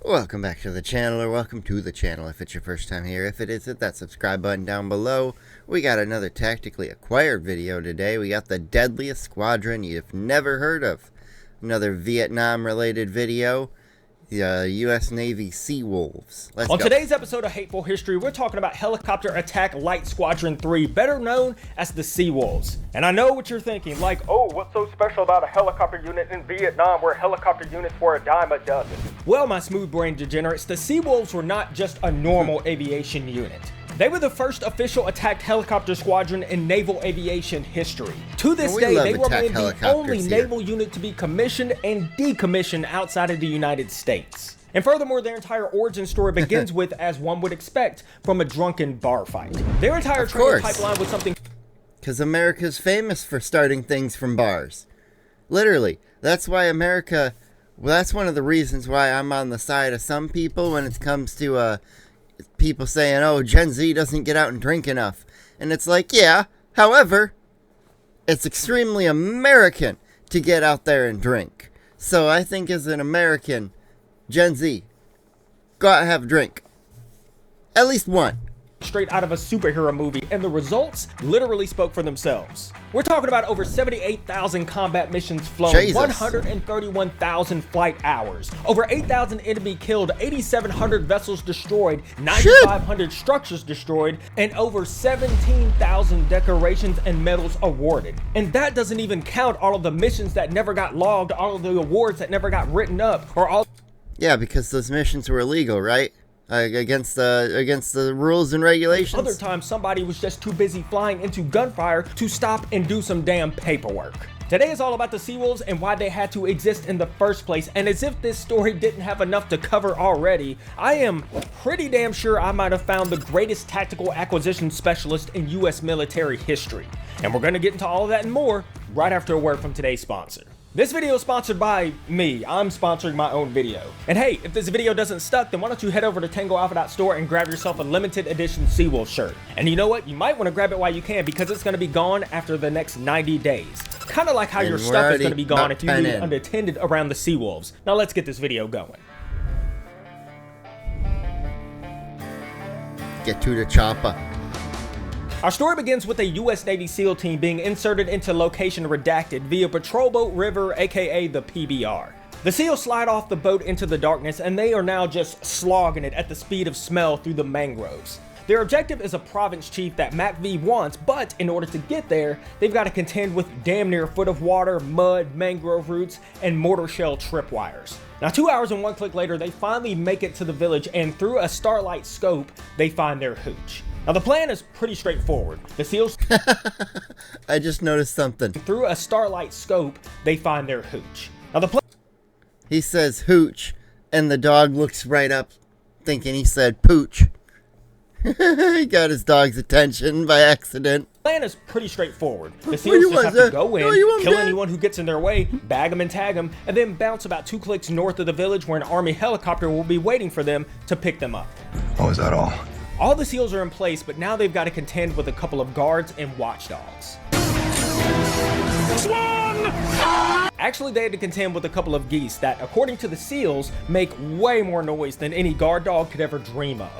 Welcome back to the channel, or welcome to the channel if it's your first time here. If it is, hit that subscribe button down below. We got another tactically acquired video today. We got the Deadliest Squadron you've never heard of. Another Vietnam related video. The U.S. Navy Sea Wolves. Let's go. On today's episode of Hateful History, we're talking about Helicopter Attack Light Squadron 3, better known as the Sea Wolves. And I know what you're thinking, like, oh, what's so special about a helicopter unit in Vietnam where helicopter units were a dime a dozen? Well, my smooth-brained degenerates, the Sea Wolves were not just a normal aviation unit. They were the first official attacked helicopter squadron in naval aviation history. To this day, they remain the only naval unit to be commissioned and decommissioned outside of the United States. And furthermore, their entire origin story begins with, as one would expect, from a drunken bar fight. Their entire training pipeline was something... Because America's famous for starting things from bars. Literally. That's why America... Well, that's one of the reasons why I'm on the side of some people when it comes to, people saying, oh, Gen Z doesn't get out and drink enough. And it's like, yeah, however, it's extremely American to get out there and drink. So I think as an American, Gen Z, go out and have a drink. At least one. Straight out of a superhero movie, and the results literally spoke for themselves. We're talking about over 78,000 combat missions flown, 131,000 flight hours, over 8,000 enemy killed, 8,700 vessels destroyed, 9,500 structures destroyed, and over 17,000 decorations and medals awarded. And that doesn't even count all of the missions that never got logged, all of the awards that never got written up, or all... Yeah, because those missions were illegal, right? Against the rules and regulations. Other times, somebody was just too busy flying into gunfire to stop and do some damn paperwork. Today is all about the Sea Wolves and why they had to exist in the first place, and as if this story didn't have enough to cover already, I am pretty damn sure I might have found the greatest tactical acquisition specialist in US military history. And we're gonna get into all of that and more right after a word from today's sponsor. This video is sponsored by me. I'm sponsoring my own video. And hey, if this video doesn't suck, then why don't you head over to TangoAlpha.store and grab yourself a limited edition Sea Wolf shirt. And you know what? You might want to grab it while you can because it's going to be gone after the next 90 days. Kind of like how your stuff is going to be gone if you leave it unattended around the Sea Wolves. Now let's get this video going. Get to the chopper. Our story begins with a U.S. Navy SEAL team being inserted into location redacted via Patrol Boat River, aka the PBR. The SEALs slide off the boat into the darkness and they are now just slogging it at the speed of smell through the mangroves. Their objective is a province chief that MACV wants, but in order to get there, they've got to contend with damn near a foot of water, mud, mangrove roots, and mortar shell tripwires. Now 2 hours and 1 click later, they finally make it to the village and through a starlight scope, they find their hooch. Now the plan is pretty straightforward. The SEALs... I just noticed something. Through a starlight scope, they find their hooch. Now the plan... He says hooch, and the dog looks right up, thinking he said pooch. He got his dog's attention by accident. The plan is pretty straightforward. The SEALs just have to go in, kill anyone who gets in their way, bag them and tag them, and then bounce about 2 clicks north of the village where an army helicopter will be waiting for them to pick them up. Oh, is that all? All the SEALs are in place, but now they've got to contend with a couple of guards and watchdogs. Actually, they had to contend with a couple of geese that, according to the SEALs, make way more noise than any guard dog could ever dream of.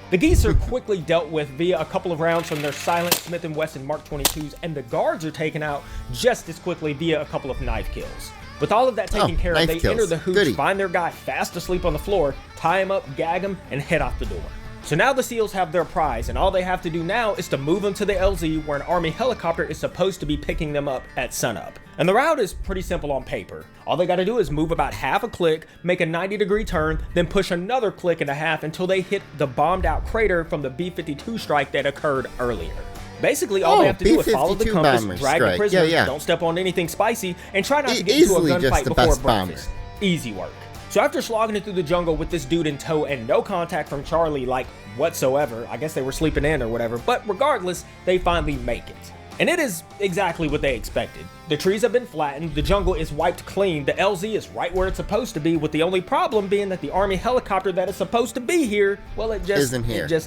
The geese are quickly dealt with via a couple of rounds from their silent Smith & Wesson Mark 22s, and the guards are taken out just as quickly via a couple of knife kills. With all of that taken care of, they enter the hooch, find their guy fast asleep on the floor, tie him up, gag him, and head out the door. So now the SEALs have their prize, and all they have to do now is to move them to the LZ where an army helicopter is supposed to be picking them up at sunup. And the route is pretty simple on paper. All they gotta do is move about half a click, make a 90-degree turn, then push another click and a half until they hit the bombed out crater from the B-52 strike that occurred earlier. Basically, all they have to do is follow the compass, drag the prisoners, don't step on anything spicy, and try not to get into a gunfight before breakfast. Easy work. So after slogging it through the jungle with this dude in tow and no contact from Charlie, like, whatsoever, I guess they were sleeping in or whatever, but regardless, they finally make it. And it is exactly what they expected. The trees have been flattened, the jungle is wiped clean, the LZ is right where it's supposed to be, with the only problem being that the army helicopter that is supposed to be here, well, it just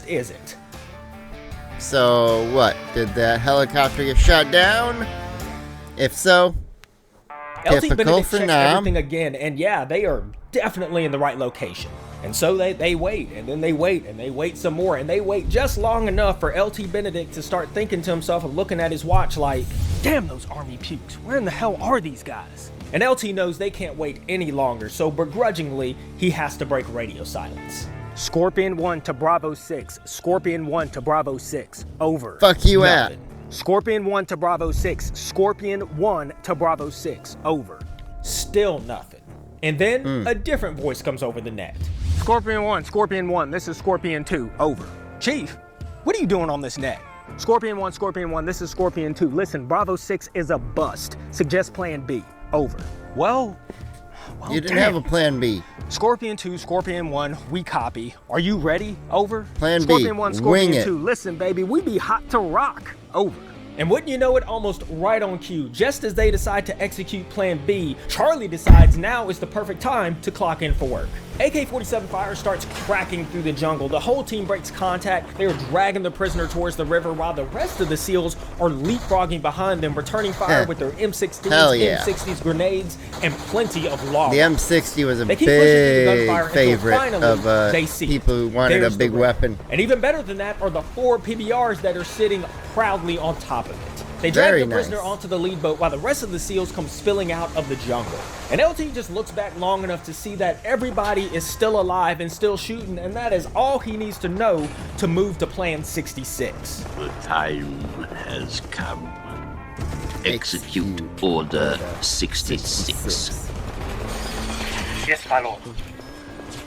isn't. So, what? Did that helicopter get shot down? If so, LT Benedict checks everything again, and yeah, they are definitely in the right location. And so they wait, and then they wait, and they wait some more, and they wait just long enough for LT Benedict to start thinking to himself and looking at his watch like, damn those army pukes, where in the hell are these guys? And LT knows they can't wait any longer, so begrudgingly, he has to break radio silence. Scorpion 1 to Bravo 6, Scorpion 1 to Bravo 6, over. Fuck you Nothing. at. Scorpion 1 to Bravo 6, Scorpion 1 to Bravo 6, over. Still nothing. And then a different voice comes over the net. Scorpion 1, this is Scorpion 2, over. Chief, what are you doing on this net? Scorpion 1, this is Scorpion 2. Listen, Bravo 6 is a bust. Suggest plan B, over. Well, You didn't have a plan B. Scorpion 2, Scorpion 1, we copy. Are you ready? Over. Plan B, Scorpion 1, Scorpion wing it. 2, listen, baby, we be hot to rock. Over. And wouldn't you know it, almost right on cue, just as they decide to execute Plan B, Charlie decides now is the perfect time to clock in for work. AK-47 fire starts cracking through the jungle. The whole team breaks contact. They are dragging the prisoner towards the river while the rest of the SEALs are leapfrogging behind them, returning fire with their M16s, Hell yeah. M60s, grenades, and plenty of lava. The M60 was a They keep pushing through the big gunfire until favorite finally of they see people who wanted a There's the big river. weapon. And even better than that are the 4 PBRs that are sitting proudly on top of it. They drag Very the prisoner nice. onto the lead boat while the rest of the SEALs come spilling out of the jungle. And LT just looks back long enough to see that everybody is still alive and still shooting, and that is all he needs to know to move to Plan 66. The time has come. Execute Order 66. Yes, my lord.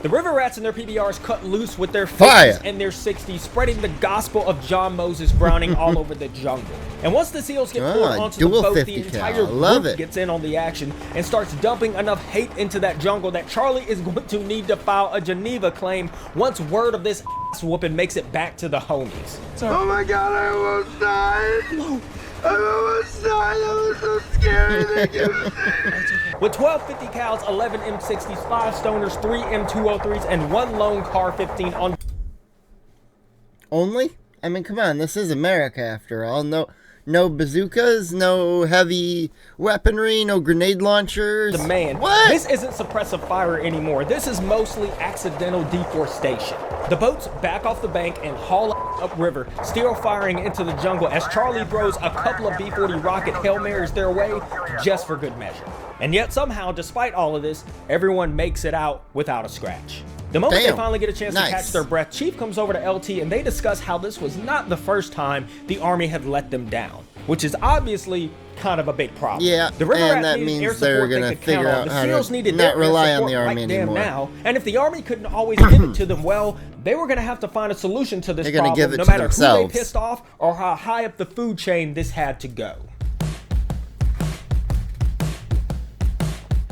The river rats and their PBRs cut loose with their Fire. 50s and their 60s, spreading the gospel of John Moses Browning all over the jungle. And once the SEALs get pulled onto the dual boat, 50 the cal. entire Love group it. gets in on the action and starts dumping enough hate into that jungle that Charlie is going to need to file a Geneva claim once word of this ass whooping makes it back to the homies. Oh my god, I almost died. I almost died. I was so scared. With 12 50 cals, 11 M60s, 5 stoners, 3 M203s, and 1 lone car 15 on. Only? I mean, come on, this is America after all. No bazookas, no heavy weaponry, no grenade launchers. The man. What? This isn't suppressive fire anymore. This is mostly accidental deforestation. The boats back off the bank and haul upriver, still firing into the jungle as Charlie throws a couple of B-40 rocket Hail Marys their way just for good measure. And yet somehow, despite all of this, everyone makes it out without a scratch. The moment Damn. they finally get a chance Nice. to catch their breath, Chief comes over to LT and they discuss how this was not the first time the Army had let them down, which is obviously kind of a big problem. Yeah, the River and Rats that needed means air they're support gonna they could count figure on. out The how SEALs to needed not their air rely on support the Army right damn anymore. now, and if the Army couldn't always give it to them, well, they were going to have to find a solution to this They're gonna problem, give it no to matter who themselves. they pissed off or how high up the food chain this had to go.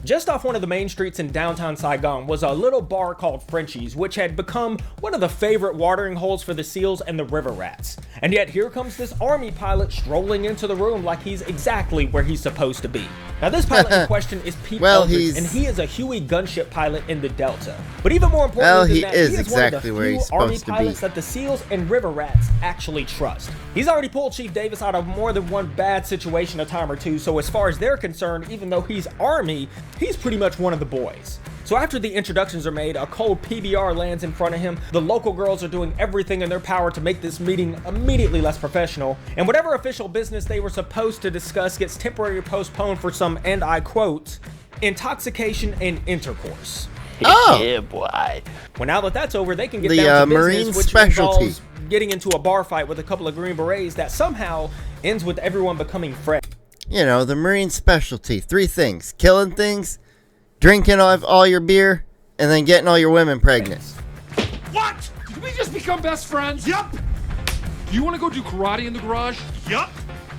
Just off one of the main streets in downtown Saigon was a little bar called Frenchie's, which had become one of the favorite watering holes for the SEALs and the river rats. And yet here comes this Army pilot strolling into the room like he's exactly where he's supposed to be. Now this pilot in question is Pete Well, Eldridge, he's- and he is a Huey gunship pilot in the Delta. But even more importantly Well, than he that, is he is exactly one where of the he's few Army supposed to be. pilots that the SEALs and river rats actually trust. He's already pulled Chief Davis out of more than one bad situation a time or two, so as far as they're concerned, even though he's Army, he's pretty much one of the boys. So after the introductions are made, a cold PBR lands in front of him. The local girls are doing everything in their power to make this meeting immediately less professional, and whatever official business they were supposed to discuss gets temporarily postponed for some, and I quote, intoxication and intercourse. Oh. Yeah, boy. Well, now that that's over, they can get The, down to Marine business, which specialty. involves getting into a bar fight with a couple of Green Berets that somehow ends with everyone becoming fresh. You know, the Marine specialty. 3 things. Killing things, drinking all your beer, and then getting all your women pregnant. What? Did we just become best friends? Yup. Do you want to go do karate in the garage? Yup.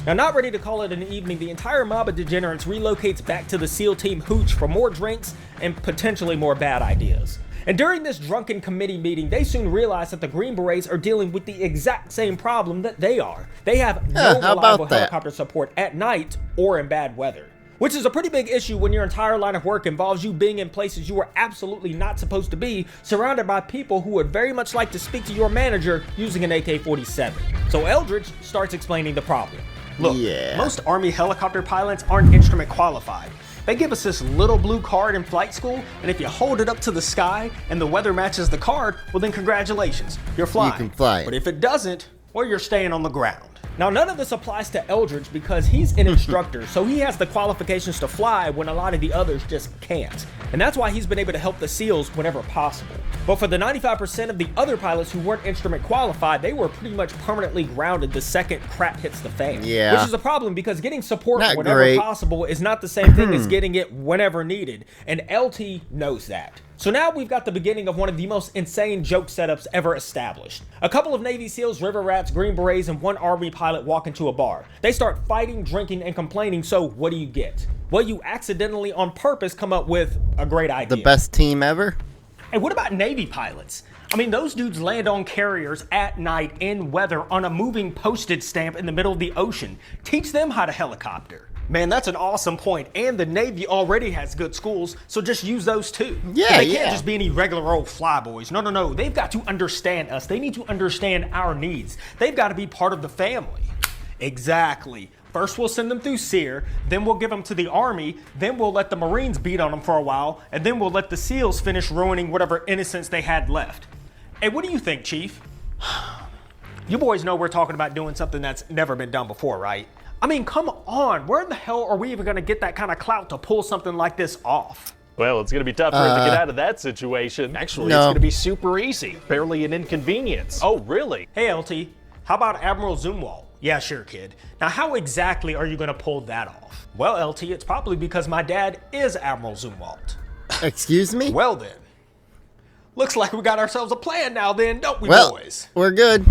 Now, not ready to call it an evening, the entire mob of degenerates relocates back to the SEAL Team Hooch for more drinks and potentially more bad ideas. And during this drunken committee meeting, they soon realize that the Green Berets are dealing with the exact same problem that they are. They have no Huh, how about reliable that? helicopter support at night or in bad weather. Which is a pretty big issue when your entire line of work involves you being in places you are absolutely not supposed to be, surrounded by people who would very much like to speak to your manager using an AK-47. So Eldridge starts explaining the problem. Look, Yeah. most Army helicopter pilots aren't instrument qualified. They give us this little blue card in flight school, and if you hold it up to the sky and the weather matches the card, well then congratulations, you're flying. You can fly. But if it doesn't, well, you're staying on the ground. Now, none of this applies to Eldridge because he's an instructor, so he has the qualifications to fly when a lot of the others just can't. And that's why he's been able to help the SEALs whenever possible. But for the 95% of the other pilots who weren't instrument qualified, they were pretty much permanently grounded the second crap hits the fan. Yeah. Which is a problem because getting support Not whenever great. possible is not the same thing as getting it whenever needed. And LT knows that. So now we've got the beginning of one of the most insane joke setups ever established. A couple of Navy SEALs, River Rats, Green Berets, and one Army pilot walk into a bar. They start fighting, drinking, and complaining, so what do you get? Well, you accidentally, on purpose, come up with a great idea. The best team ever? And what about Navy pilots? I mean, those dudes land on carriers at night in weather on a moving postage stamp in the middle of the ocean. Teach them how to helicopter. Man, that's an awesome point. And the Navy already has good schools, so just use those too. Yeah, They can't just be any regular old flyboys. No. They've got to understand us. They need to understand our needs. They've got to be part of the family. Exactly. First, we'll send them through SEER, then we'll give them to the Army, then we'll let the Marines beat on them for a while, and then we'll let the SEALs finish ruining whatever innocence they had left. Hey, what do you think, Chief? You boys know we're talking about doing something that's never been done before, right? I mean, come on, where in the hell are we even gonna get that kind of clout to pull something like this off? Well, it's going to be tough for us to get out of that situation. Actually, no. it's going to be super easy. Barely an inconvenience. Oh, really? Hey, LT, how about Admiral Zumwalt? Yeah, sure, kid. Now, how exactly are you gonna pull that off? Well, LT, it's probably because my dad is Admiral Zumwalt. Excuse me? Well then, looks like we got ourselves a plan now then, don't we, Well, boys? we're good.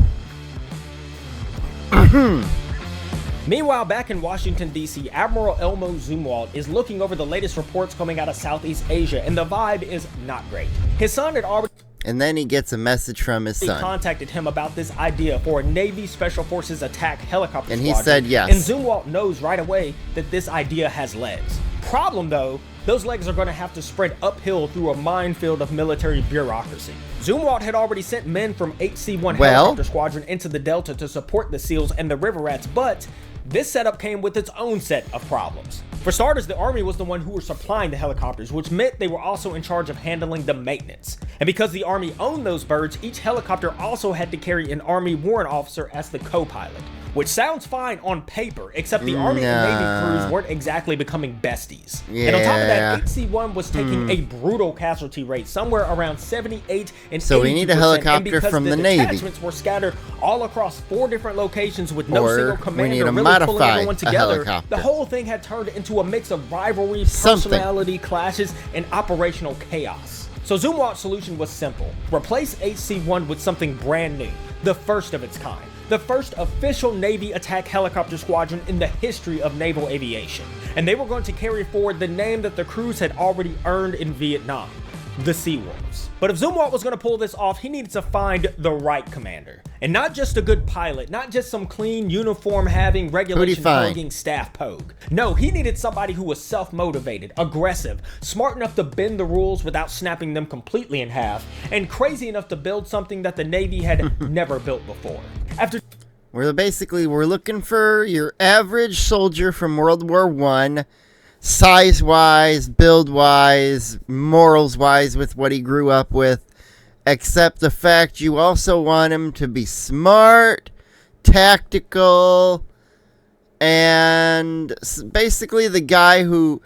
Meanwhile, back in Washington, D.C., Admiral Elmo Zumwalt is looking over the latest reports coming out of Southeast Asia, and the vibe is not great. His son had already And then he gets a message from his son. contacted him about this idea for a Navy Special Forces attack helicopter And squadron, he said yes. And Zumwalt knows right away that this idea has legs. Problem though, those legs are going to have to spread uphill through a minefield of military bureaucracy. Zumwalt had already sent men from HC-1 helicopter squadron into the Delta to support the SEALs and the River Rats, but this setup came with its own set of problems. For starters, the Army was the one who were supplying the helicopters, which meant they were also in charge of handling the maintenance. And because the Army owned those birds, each helicopter also had to carry an Army warrant officer as the co-pilot. Which sounds fine on paper, except the Army and Navy crews weren't exactly becoming besties. And on top of that, HC-1 was taking a brutal casualty rate, somewhere around 78 and 82%. So we need a helicopter from the Navy. Detachments were scattered all across 4 different locations with no Or single we commander need to really modify pulling everyone a together. helicopter. The whole thing had turned into a mix of rivalry, Something. personality clashes, and operational chaos. So Zumwalt's solution was simple. Replace HC-1 with something brand new, the first of its kind. The first official Navy attack helicopter squadron in the history of naval aviation. And they were going to carry forward the name that the crews had already earned in Vietnam, the Seawolves. But if Zumwalt was going to pull this off, he needed to find the right commander. And not just a good pilot, not just some clean uniform-having, regulation-hugging staff pogue. No, he needed somebody who was self-motivated, aggressive, smart enough to bend the rules without snapping them completely in half, and crazy enough to build something that the Navy had never built before. We're looking for your average soldier from World War I, size-wise, build-wise, morals-wise with what he grew up with, except the fact you also want him to be smart, tactical, and basically the guy who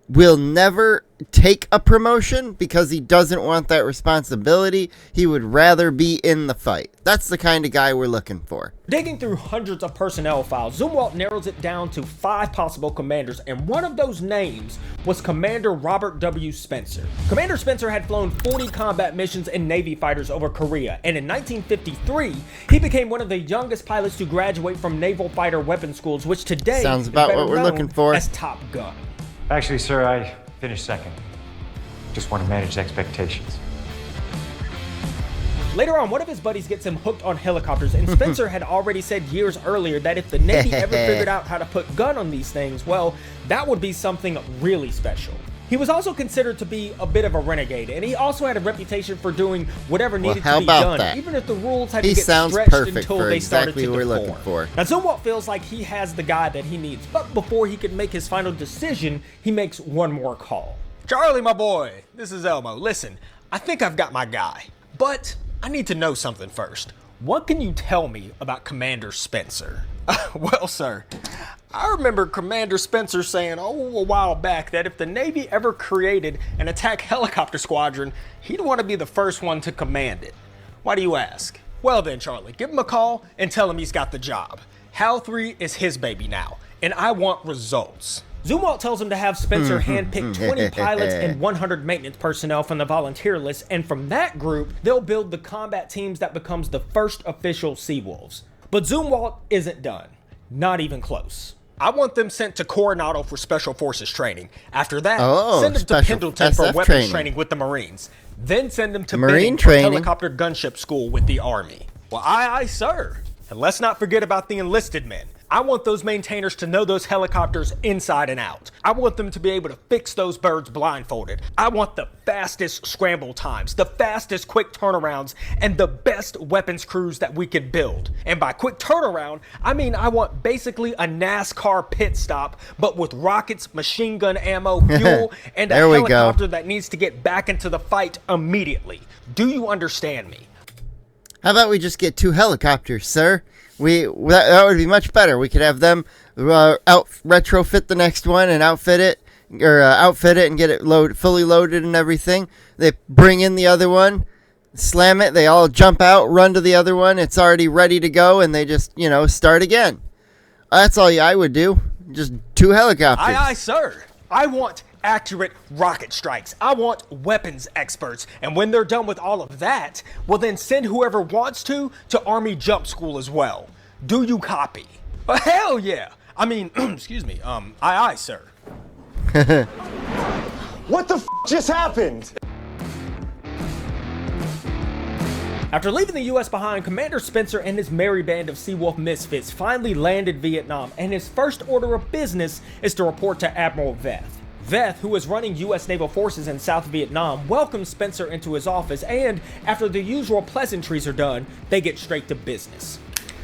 will never take a promotion because he doesn't want that responsibility. He would rather be in the fight. That's the kind of guy we're looking for. Digging through hundreds of personnel files, Zumwalt narrows it down to 5 possible commanders, and one of those names was Commander Robert W. Spencer. Commander Spencer had flown 40 combat missions in Navy fighters over Korea, and in 1953, he became one of the youngest pilots to graduate from Naval Fighter Weapons Schools, which today Sounds is about better what we're known looking for. as Top Gun. Actually, sir, I finished second. Just want to manage expectations. Later on, one of his buddies gets him hooked on helicopters, and Spencer had already said years earlier that if the Navy ever figured out how to put gun on these things, well, that would be something really special. He was also considered to be a bit of a renegade, and he also had a reputation for doing whatever needed how to be about done, that? even if the rules had He to get sounds stretched perfect until for they started exactly to what we're looking deform. for. Now, Zumwalt feels like he has the guy that he needs, but before he can make his final decision, he makes one more call. Charlie, my boy, this is Elmo. Listen, I think I've got my guy, but I need to know something first. What can you tell me about Commander Spencer? Well, sir, I remember Commander Spencer saying, a while back that if the Navy ever created an attack helicopter squadron, he'd want to be the first one to command it. Why do you ask? Well then, Charlie, give him a call and tell him he's got the job. HAL 3 is his baby now, and I want results. Zumwalt tells him to have Spencer handpick 20 pilots and 100 maintenance personnel from the volunteer list, and from that group, they'll build the combat teams that becomes the first official Seawolves. But Zumwalt isn't done. Not even close. I want them sent to Coronado for Special Forces training. After that, send them to special Pendleton for SF weapons training with the Marines. Then send them to Marine Benning for training. helicopter gunship school with the Army. Well, aye, sir. And let's not forget about the enlisted men. I want those maintainers to know those helicopters inside and out. I want them to be able to fix those birds blindfolded. I want the fastest scramble times, the fastest quick turnarounds, and the best weapons crews that we could build. And by quick turnaround, I mean I want basically a NASCAR pit stop, but with rockets, machine gun ammo, fuel, and a helicopter that needs to get back into the fight immediately. Do you understand me? How about we just get 2 helicopters, sir? That would be much better. We could have them retrofit the next one and outfit it and get it fully loaded and everything. They bring in the other one, slam it. They all jump out, run to the other one. It's already ready to go, and they just start again. That's all I would do. Just 2 helicopters. Aye, sir. I want accurate rocket strikes. I want weapons experts. And when they're done with all of that, well then send whoever wants to Army Jump School as well. Do you copy? Hell yeah. I mean, excuse me, aye, sir. What the just happened? After leaving the US behind, Commander Spencer and his merry band of Seawolf misfits finally landed Vietnam, and his first order of business is to report to Admiral Veth. Veth, who is running US naval forces in South Vietnam, welcomes Spencer into his office, and after the usual pleasantries are done, they get straight to business.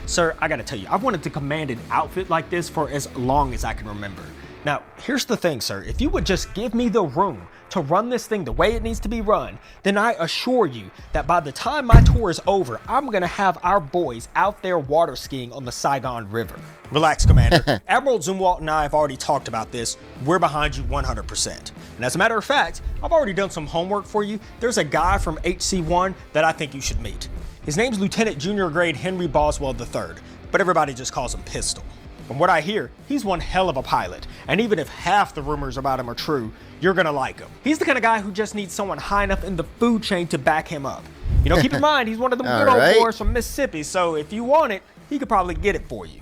Sir, I gotta tell you, I've wanted to command an outfit like this for as long as I can remember. Now, here's the thing, sir. If you would just give me the room to run this thing the way it needs to be run, then I assure you that by the time my tour is over, I'm gonna have our boys out there water skiing on the Saigon River. Relax, Commander. Admiral Zumwalt and I have already talked about this. We're behind you 100%. And as a matter of fact, I've already done some homework for you. There's a guy from HC1 that I think you should meet. His name's Lieutenant Junior Grade Henry Boswell III, but everybody just calls him Pistol. From what I hear, he's one hell of a pilot, and even if half the rumors about him are true, you're gonna like him. He's the kind of guy who just needs someone high enough in the food chain to back him up. You know, keep in mind, he's one of them good old boys from Mississippi, so if you want it, he could probably get it for you.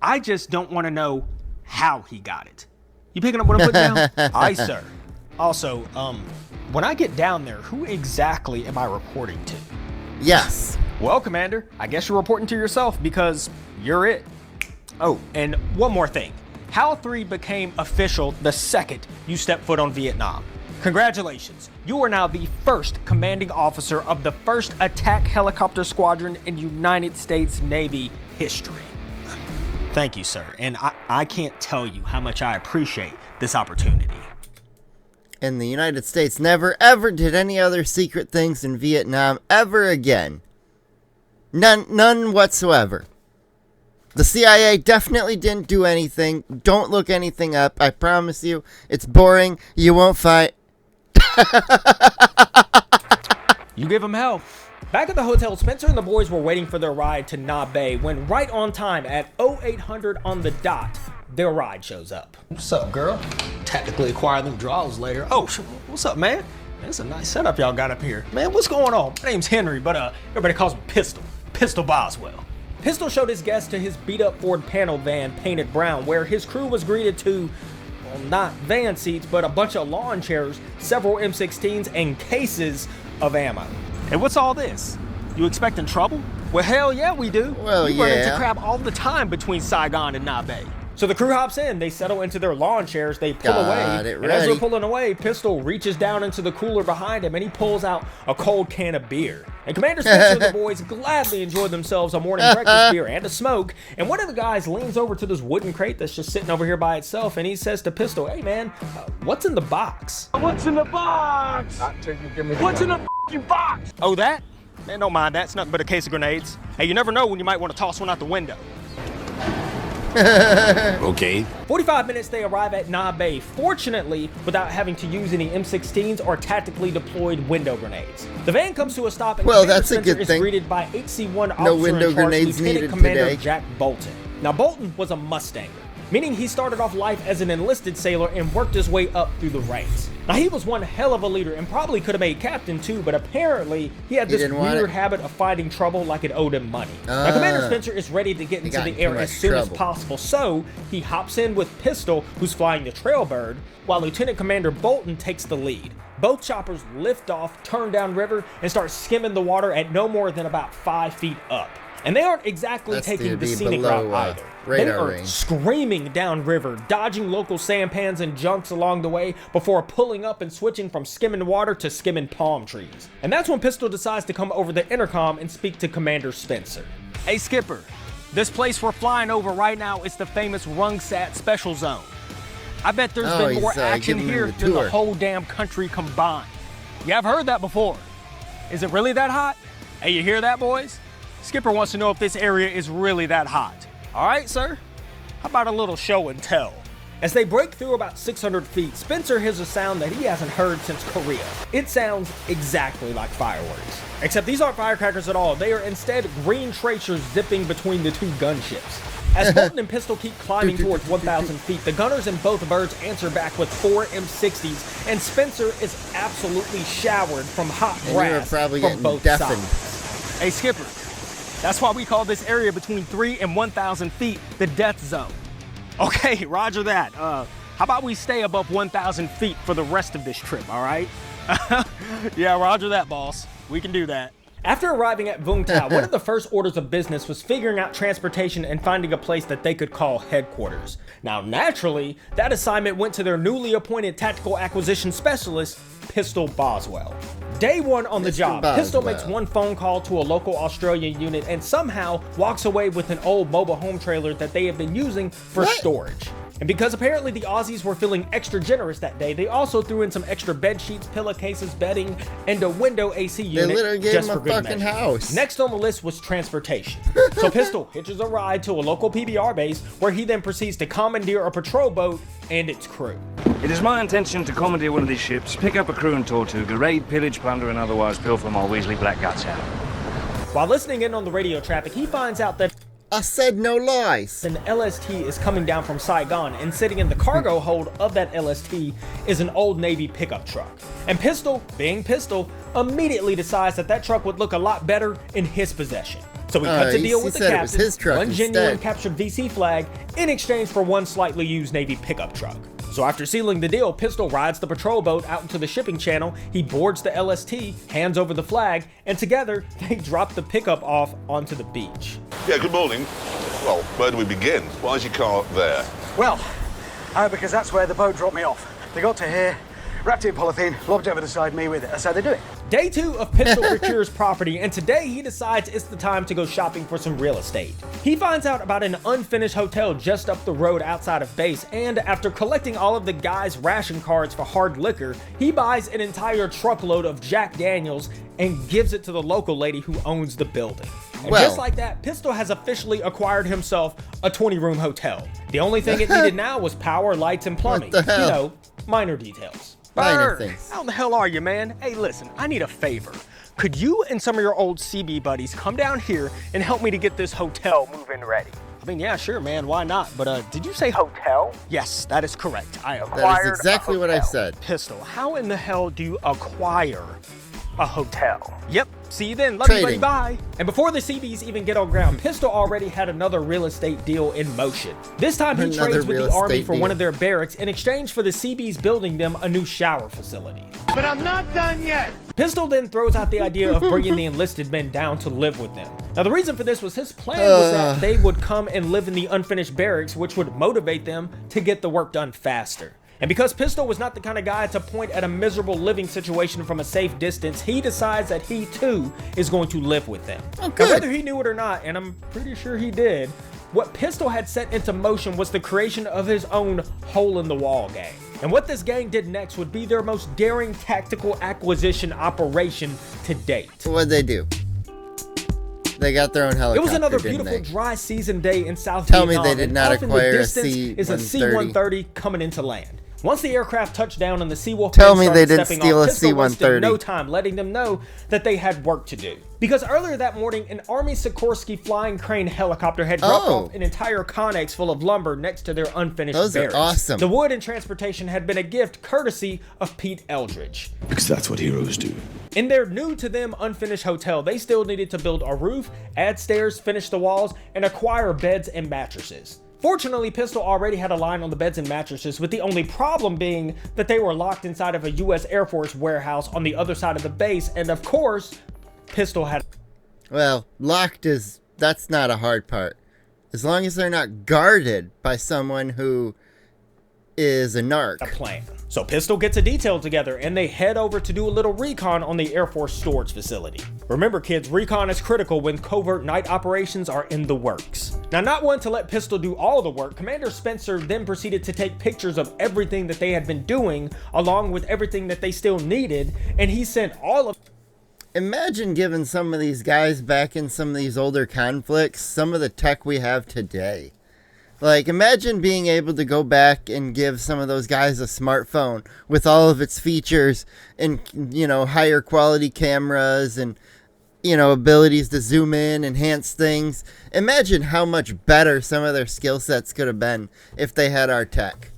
I just don't want to know how he got it. You picking up what I'm putting down? Aye, sir. Also, when I get down there, who exactly am I reporting to? Yes. Well, Commander, I guess you're reporting to yourself because you're it. Oh, and one more thing. HAL 3 became official the second you stepped foot on Vietnam. Congratulations. You are now the first commanding officer of the first attack helicopter squadron in United States Navy history. Thank you, sir. And I can't tell you how much I appreciate this opportunity. And the United States never ever did any other secret things in Vietnam ever again. None whatsoever. The CIA definitely didn't do anything. Don't look anything up. I promise you. It's boring. You won't fight. You give him hell. Back at the hotel, Spencer and the boys were waiting for their ride to Na Bay when right on time at 0800 on the dot, their ride shows up. What's up, girl? Tactically acquire them draws later. Oh, what's up, man? That's a nice setup y'all got up here. Man, what's going on? My name's Henry, but everybody calls me Pistol. Pistol Boswell. Pistol showed his guests to his beat-up Ford panel van painted brown, where his crew was greeted to, well, not van seats, but a bunch of lawn chairs, several M16s, and cases of ammo. Hey, what's all this? You expecting trouble? Well, hell yeah, we do. Well, we run into yeah. crap all the time between Saigon and Na Bay. So the crew hops in, they settle into their lawn chairs, they pull Got away, it and as they're ready. pulling away, Pistol reaches down into the cooler behind him and he pulls out a cold can of beer. And Commander Spencer and the boys gladly enjoy themselves a morning breakfast beer and a smoke, and one of the guys leans over to this wooden crate that's just sitting over here by itself, and he says to Pistol, "Hey man, what's in the box?" What's in the box? What's in the f***ing box? Oh, that? Man, don't mind that. It's nothing but a case of grenades. Hey, you never know when you might want to toss one out the window. Okay. 45 minutes they arrive at Na Bay, fortunately without having to use any M16s or tactically deployed window grenades. The van comes to a stop and Well, Commander that's a Spencer good is thing. greeted by HC-1 No officer window in charge, grenades Lieutenant needed Commander today. Jack Bolton. Now Bolton was a Mustanger, meaning he started off life as an enlisted sailor and worked his way up through the ranks. Now he was one hell of a leader and probably could have made captain too, but apparently he had this didn't want weird it. habit of finding trouble like it owed him money. Now Commander Spencer is ready to get into got the in air too as much soon as trouble. possible, so he hops in with Pistol, who's flying the Trailbird, while Lieutenant Commander Bolton takes the lead. Both choppers lift off, turn down river, and start skimming the water at no more than about 5 feet up. And they aren't exactly That's taking to the be scenic below, route either. They radar are range. screaming downriver, dodging local sampans and junks along the way before pulling up and switching from skimming water to skimming palm trees. And that's when Pistol decides to come over the intercom and speak to Commander Spencer. Hey, Skipper. This place we're flying over right now is the famous Rungsat Special Zone. I bet there's Oh, been more he's, action giving me here the than the tour. whole damn country combined. Yeah, I've heard that before. Is it really that hot? Hey, you hear that, boys? Skipper wants to know if this area is really that hot. All right, sir. How about a little show and tell? As they break through about 600 feet, Spencer hears a sound that he hasn't heard since Korea. It sounds exactly like fireworks. Except these aren't firecrackers at all. They are instead green tracers zipping between the two gunships. As Bolton and Pistol keep climbing towards 1,000 feet, the gunners in both birds answer back with 4 M60s, and Spencer is absolutely showered from hot And you were brass probably from getting both deafened. sides. Hey, Skipper. That's why we call this area between 3 and 1,000 feet the death zone. Okay, roger that. How about we stay above 1,000 feet for the rest of this trip, all right? Yeah, roger that, boss. We can do that. After arriving at Vung Tau, one of the first orders of business was figuring out transportation and finding a place that they could call headquarters. Now, naturally, that assignment went to their newly appointed tactical acquisition specialist, Pistol Boswell. Day one on the Mr. job, Pistol makes Boswell. one phone call to a local Australian unit and somehow walks away with an old mobile home trailer that they have been using for storage. And because apparently the Aussies were feeling extra generous that day, they also threw in some extra bed sheets, pillowcases, bedding, and a window AC unit literally gave just him for a good fucking measure. house. Next on the list was transportation. So Pistol hitches a ride to a local PBR base where he then proceeds to commandeer a patrol boat and its crew. It is my intention to commandeer one of these ships, pick up a crew in Tortuga, raid, pillage, plunder, and otherwise pilfer my Weasley black guts out. While listening in on the radio traffic, he finds out that I said no lies. an LST is coming down from Saigon, and sitting in the cargo hold of that LST is an old Navy pickup truck. And Pistol, being Pistol, immediately decides that that truck would look a lot better in his possession. So he cuts a he deal with the said it was captain, his truck one genuine instead. captured VC flag, in exchange for one slightly used Navy pickup truck. So after sealing the deal, Pistol rides the patrol boat out into the shipping channel, he boards the LST, hands over the flag, and together, they drop the pickup off onto the beach. Yeah, good morning. Well, where do we begin? Why is your car there? Well, because that's where the boat dropped me off. They got to here, wrapped it in polythene, lobbed it over the side, me with it. That's how they do it. Day 2 of Pistol procures property, and today he decides it's the time to go shopping for some real estate. He finds out about an unfinished hotel just up the road outside of base, and after collecting all of the guys' ration cards for hard liquor, he buys an entire truckload of Jack Daniels and gives it to the local lady who owns the building. And Well. just like that, Pistol has officially acquired himself a 20-room hotel. The only thing it needed now was power, lights, and plumbing. What the hell? You know, minor details. Minor Bird, things. how the hell are you, man? Hey, listen, I need a favor. Could you and some of your old CB buddies come down here and help me to get this hotel move-in ready? I mean, yeah, sure, man, why not? But, did you say hotel? Yes, that is correct. I acquired That is exactly a what I hotel. said. Pistol, how in the hell do you acquire a hotel? Yep, see you then. Love you, buddy. Trading. Bye. And before the CBs even get on ground, Pistol already had another real estate deal in motion. This time he Another trades with real the Army estate for deal. one of their barracks in exchange for the CBs building them a new shower facility. But I'm not done yet. Pistol then throws out the idea of bringing the enlisted men down to live with them. Now, the reason for this was his plan was that they would come and live in the unfinished barracks, which would motivate them to get the work done faster. And because Pistol was not the kind of guy to point at a miserable living situation from a safe distance, he decides that he too is going to live with them. Oh, Now, whether he knew it or not, and I'm pretty sure he did, what Pistol had set into motion was the creation of his own hole-in-the-wall gang. And what this gang did next would be their most daring tactical acquisition operation to date. What'd they do? They got their own helicopter. It was another didn't beautiful they? dry season day in South Tell Vietnam. me they did and not off in the acquire a distance is a C-130. C-130 coming into land. Once the aircraft touched down and the Seawolf Tell men me they started didn't stepping steal off, a Pistol wasted C-130. no time letting them know that they had work to do. Because earlier that morning, an Army Sikorsky flying crane helicopter had dropped off an entire Connex full of lumber next to their unfinished Those are barracks. awesome. The wood and transportation had been a gift courtesy of Pete Eldridge. Because that's what heroes do. In their new-to-them unfinished hotel, they still needed to build a roof, add stairs, finish the walls, and acquire beds and mattresses. Fortunately, Pistol already had a line on the beds and mattresses, with the only problem being that they were locked inside of a U.S. Air Force warehouse on the other side of the base, and of course, Pistol had... Well, locked is... that's not a hard part. As long as they're not guarded by someone who is a narc. a plan. So Pistol gets a detail together and they head over to do a little recon on the Air Force storage facility. Remember kids, recon is critical when covert night operations are in the works. Now, not one to let Pistol do all the work, Commander Spencer then proceeded to take pictures of everything that they had been doing along with everything that they still needed, and he sent all of... Imagine giving some of these guys back in some of these older conflicts some of the tech we have today. Like, imagine being able to go back and give some of those guys a smartphone with all of its features and, you know, higher quality cameras and, you know, abilities to zoom in, enhance things. Imagine how much better some of their skill sets could have been if they had our tech.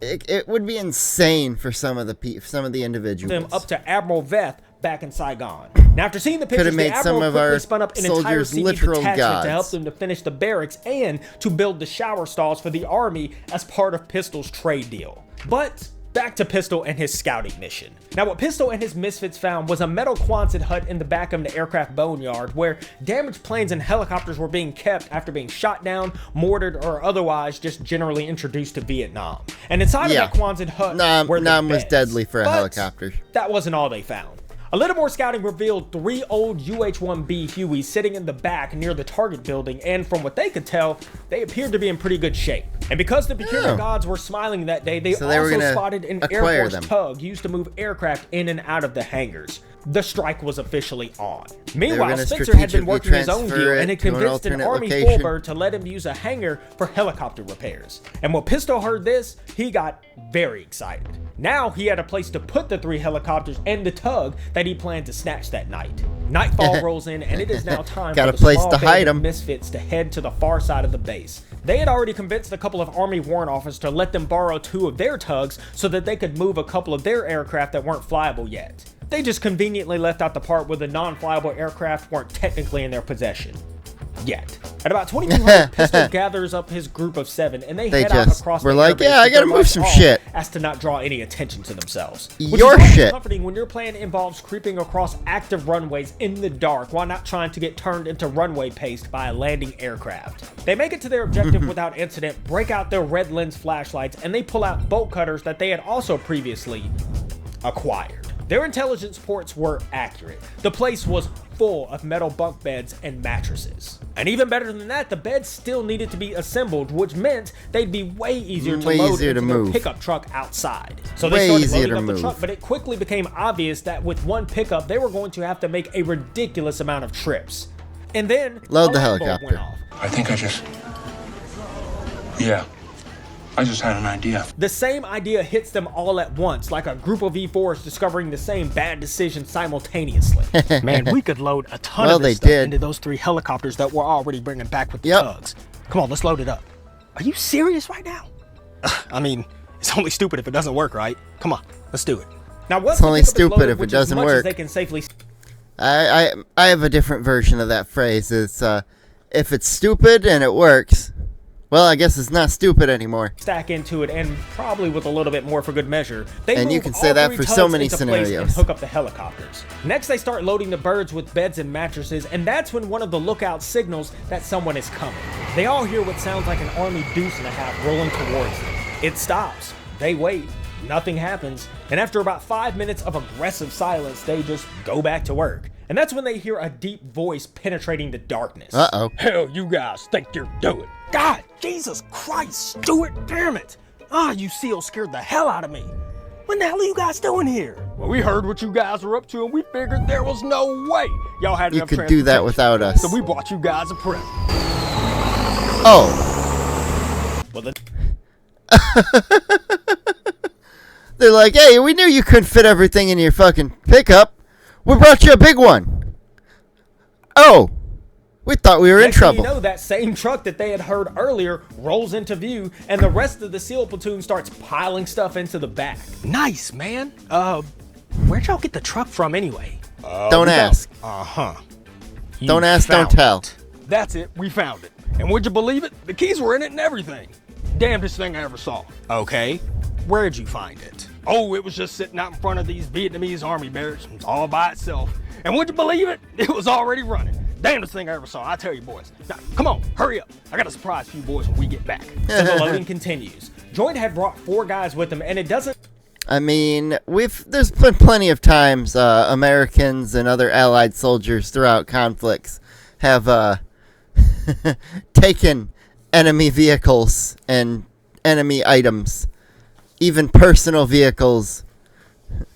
It would be insane for some of the individuals. them up to Admiral Veth back in Saigon. Now, after seeing the Could have pictures, the made some Admiral of quickly our spun up an entire soldiers CB literal detachment gods. to help them to finish the barracks and to build the shower stalls for the Army as part of Pistol's trade deal. But back to Pistol and his scouting mission. Now, what Pistol and his misfits found was a metal Quonset hut in the back of the aircraft boneyard where damaged planes and helicopters were being kept after being shot down, mortared, or otherwise just generally introduced to Vietnam. And inside of that Quonset hut were the Nam was beds. deadly for a But helicopter. that wasn't all they found. A little more scouting revealed 3 old UH-1B Hueys sitting in the back near the target building, and from what they could tell, they appeared to be in pretty good shape. And because the procurement gods were smiling that day, they So they were also gonna spotted an Air acquire Force them. tug used to move aircraft in and out of the hangars. The strike was officially on. They Meanwhile, were gonna Spencer had been strategically working his own transfer deal it and had to an convinced an alternate Army location. fullbird to let him use a hangar for helicopter repairs. And when Pistol heard this, he got very excited. Now he had a place to put the 3 helicopters and the tug that he planned to snatch that night. Nightfall rolls in and it is now time Got for a the place small to band hide of 'em. misfits to head to the far side of the base. They had already convinced a couple of Army warrant officers to let them borrow 2 of their tugs so that they could move a couple of their aircraft that weren't flyable yet. They just conveniently left out the part where the non-flyable aircraft weren't technically in their possession. Yet. At about 2200, Pistol gathers up his group of 7 and they head out just across were the like, airbase yeah, I with gotta their move lights some off shit. as to not draw any attention to themselves. Your Which is always shit. comforting when your plan involves creeping across active runways in the dark while not trying to get turned into runway paste by a landing aircraft. They make it to their objective without incident, break out their red lens flashlights, and they pull out bolt cutters that they had also previously acquired. Their intelligence reports were accurate. The place was full of metal bunk beds and mattresses. And even better than that, the beds still needed to be assembled, which meant they'd be way easier to Way load easier into to their move. pickup truck outside. So Way they started easier loading to up the move. truck, but it quickly became obvious that with one pickup, they were going to have to make a ridiculous amount of trips. And then Load the a light bulb helicopter. went off. I think I just had an idea. The same idea hits them all at once, like a group of E4s discovering the same bad decision simultaneously. Man, we could load a ton Well, of they this stuff did. into those 3 helicopters that we're already bringing back with the tugs. Come on, let's load it up. Are you serious right now? I mean, it's only stupid if it doesn't work, right? Come on, let's do it. Now, once It's only the pickup is stupid loaded, if it which doesn't as much as work. they can safely I have a different version of that phrase. It's if it's stupid and it works, well, I guess it's not stupid anymore. Stack into it, and probably with a little bit more for good measure. They and move you can say that for so many scenarios. And hook up the helicopters. Next, they start loading the birds with beds and mattresses, and that's when one of the lookouts signals that someone is coming. They all hear what sounds like an army deuce and a half rolling towards them. It stops. They wait. Nothing happens. And after about 5 minutes of aggressive silence, they just go back to work. And that's when they hear a deep voice penetrating the darkness. Uh-oh. Hell, you guys think you're doing? God, Jesus Christ, Stuart, damn it. You SEALs scared the hell out of me. What the hell are you guys doing here? Well, we heard what you guys were up to, and we figured there was no way y'all had enough transportation. You could do that without us. So we bought you guys a present. Oh. Well, then... They're like, hey, we knew you couldn't fit everything in your fucking pickup. We brought you a big one. Oh. We thought we were in trouble. You know, that same truck that they had heard earlier rolls into view, and the rest of the SEAL platoon starts piling stuff into the back. Nice, man. Where'd y'all get the truck from anyway? Don't ask. Don't ask, don't tell. That's it. We found it. And would you believe it? The keys were in it and everything. Damnedest thing I ever saw. Okay. Where'd you find it? Oh, it was just sitting out in front of these Vietnamese army barracks. It was all by itself. And would you believe it? It was already running. Damnedest thing I ever saw, I tell you boys. Now, come on, hurry up. I got a surprise for you boys when we get back. So the loading continues. Joint had brought 4 guys with him, and it doesn't... I mean, there's been plenty of times Americans and other allied soldiers throughout conflicts have taken enemy vehicles and enemy items, even personal vehicles. It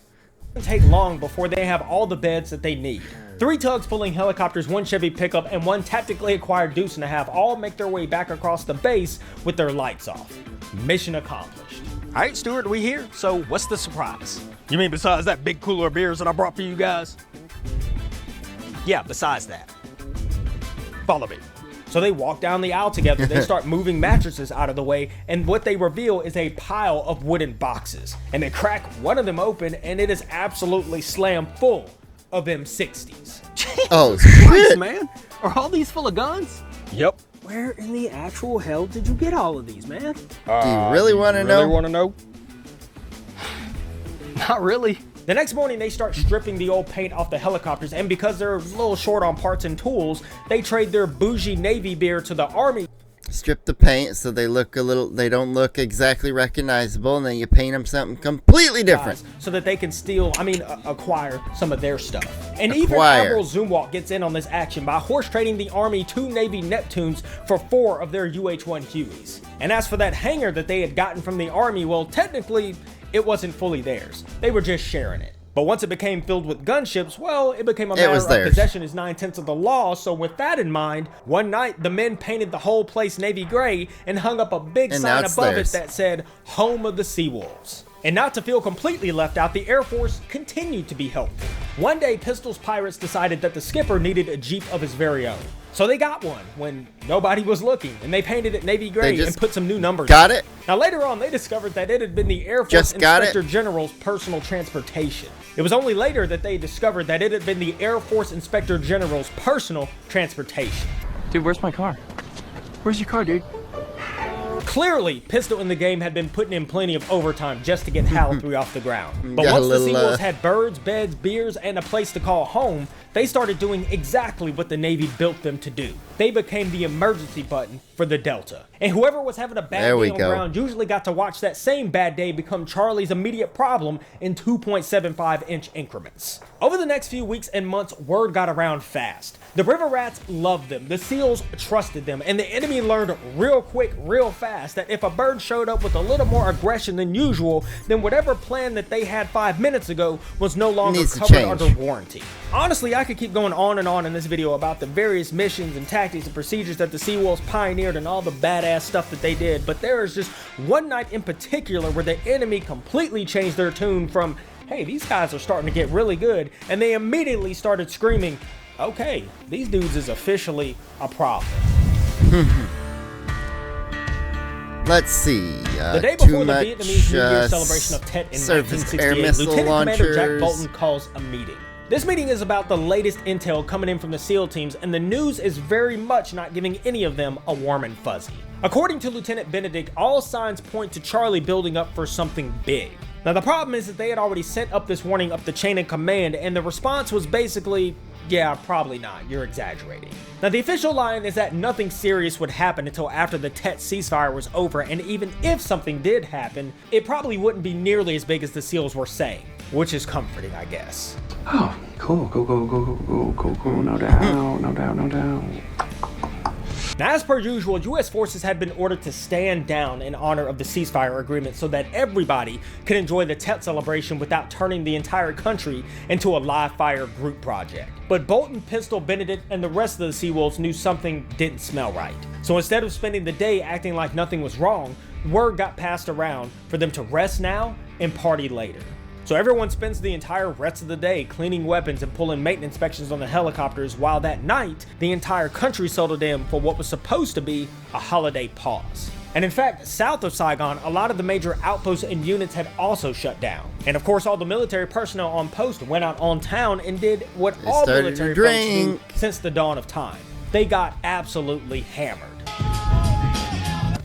doesn't take long before they have all the beds that they need. 3 tugs pulling helicopters, 1 Chevy pickup, and 1 tactically acquired deuce and a half all make their way back across the base with their lights off. Mission accomplished. All right, Stuart, we here. So what's the surprise? You mean besides that big cooler of beers that I brought for you guys? Yeah, besides that. Follow me. So they walk down the aisle together, they start moving mattresses out of the way, and what they reveal is a pile of wooden boxes. And they crack one of them open, and it is absolutely slammed full of M60s. Oh, Christ, man. Are all these full of guns? Yep. Where in the actual hell did you get all of these, man? Do you really want to know? Really want to know? Not really. The next morning, they start stripping the old paint off the helicopters, and because they're a little short on parts and tools, they trade their bougie Navy beer to the Army. Strip the paint so they don't look exactly recognizable, and then you paint them something completely different. So that they can acquire some of their stuff. And even Admiral Zumwalt gets in on this action by horse trading the Army 2 Navy Neptunes for 4 of their UH-1 Hueys. And as for that hangar that they had gotten from the Army, well, technically, it wasn't fully theirs. They were just sharing it. But once it became filled with gunships, well, it became a matter of possession is 9/10 of the law. So with that in mind, one night the men painted the whole place navy gray and hung up a big sign above it that said, "Home of the Seawolves." And not to feel completely left out, the Air Force continued to be helpful. One day, Pistol's pirates decided that the skipper needed a Jeep of his very own. So they got one when nobody was looking, and they painted it navy gray and put some new numbers on it. Now later on, they discovered that it had been the Air Force Inspector General's personal transportation. It was only later that they discovered that it had been the Air Force Inspector General's personal transportation. Dude, where's my car? Where's your car, dude? Clearly, Pistol in the game had been putting in plenty of overtime just to get Hal 3 off the ground. But once the Seawolves had birds, beds, beers, and a place to call home, they started doing exactly what the Navy built them to do. They became the emergency button for the Delta. And whoever was having a bad day on the ground usually got to watch that same bad day become Charlie's immediate problem in 2.75-inch increments. Over the next few weeks and months, word got around fast. The River Rats loved them, the SEALs trusted them, and the enemy learned real quick, real fast that if a bird showed up with a little more aggression than usual, then whatever plan that they had 5 minutes ago was no longer covered under warranty. Honestly, I could keep going on and on in this video about the various missions and tactics and procedures that the Seawolves pioneered and all the badass stuff that they did, but there is just one night in particular where the enemy completely changed their tune from, hey, these guys are starting to get really good, and they immediately started screaming, okay, these dudes is officially a problem. Let's see. The day before the Vietnamese New Year celebration of Tet in 1968, Lieutenant Commander Jack Bolton calls a meeting. This meeting is about the latest intel coming in from the SEAL teams, and the news is very much not giving any of them a warm and fuzzy. According to Lieutenant Benedict, all signs point to Charlie building up for something big. Now the problem is that they had already sent up this warning up the chain of command, and the response was basically, yeah, probably not, you're exaggerating. Now the official line is that nothing serious would happen until after the Tet ceasefire was over, and even if something did happen, it probably wouldn't be nearly as big as the SEALs were saying, which is comforting, I guess. Oh, cool. Cool. No doubt. Now, as per usual, U.S. forces had been ordered to stand down in honor of the ceasefire agreement so that everybody could enjoy the Tet celebration without turning the entire country into a live-fire group project. But Bolton, Pistol, Benedict, and the rest of the Seawolves knew something didn't smell right. So instead of spending the day acting like nothing was wrong, word got passed around for them to rest now and party later. So everyone spends the entire rest of the day cleaning weapons and pulling maintenance inspections on the helicopters, while that night, the entire country settled in for what was supposed to be a holiday pause. And in fact, south of Saigon, a lot of the major outposts and units had also shut down. And of course, all the military personnel on post went out on town and did what all military folks do since the dawn of time. They got absolutely hammered.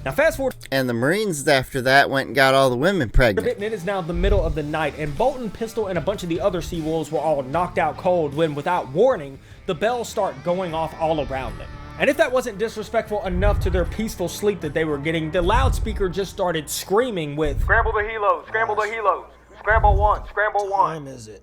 Now fast forward, and the Marines after that went and got all the women pregnant. And it is now the middle of the night, and Bolton, Pistol, and a bunch of the other Seawolves were all knocked out cold when, without warning, the bells start going off all around them. And if that wasn't disrespectful enough to their peaceful sleep that they were getting, the loudspeaker just started screaming with, "Scramble the helos! Scramble the helos! Scramble one! Scramble one!" What time is it?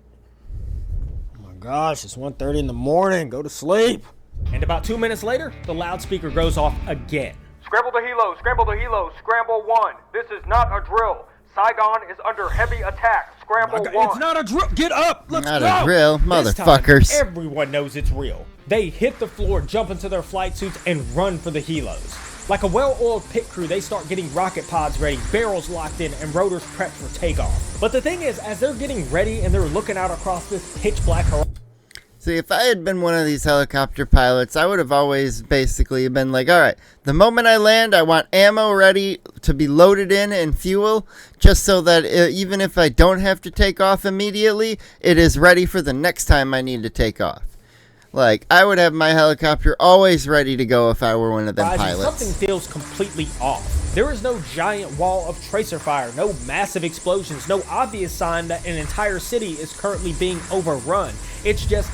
Oh my gosh, it's 1:30 in the morning. Go to sleep. And about 2 minutes later, the loudspeaker goes off again. "Scramble the helos! Scramble the helos! Scramble one! This is not a drill! Saigon is under heavy attack! Scramble one!" It's not a drill! Get up! Let's go! Not a drill, motherfuckers. This time, everyone knows it's real. They hit the floor, jump into their flight suits, and run for the helos. Like a well-oiled pit crew, they start getting rocket pods ready, barrels locked in, and rotors prepped for takeoff. But the thing is, as they're getting ready and they're looking out across this pitch-black horizon, see, if I had been one of these helicopter pilots, I would have always basically been like, all right, the moment I land, I want ammo ready to be loaded in and fuel, just so that even if I don't have to take off immediately, it is ready for the next time I need to take off. Like, I would have my helicopter always ready to go if I were one of them pilots. Something feels completely off. There is no giant wall of tracer fire, no massive explosions, no obvious sign that an entire city is currently being overrun. It's just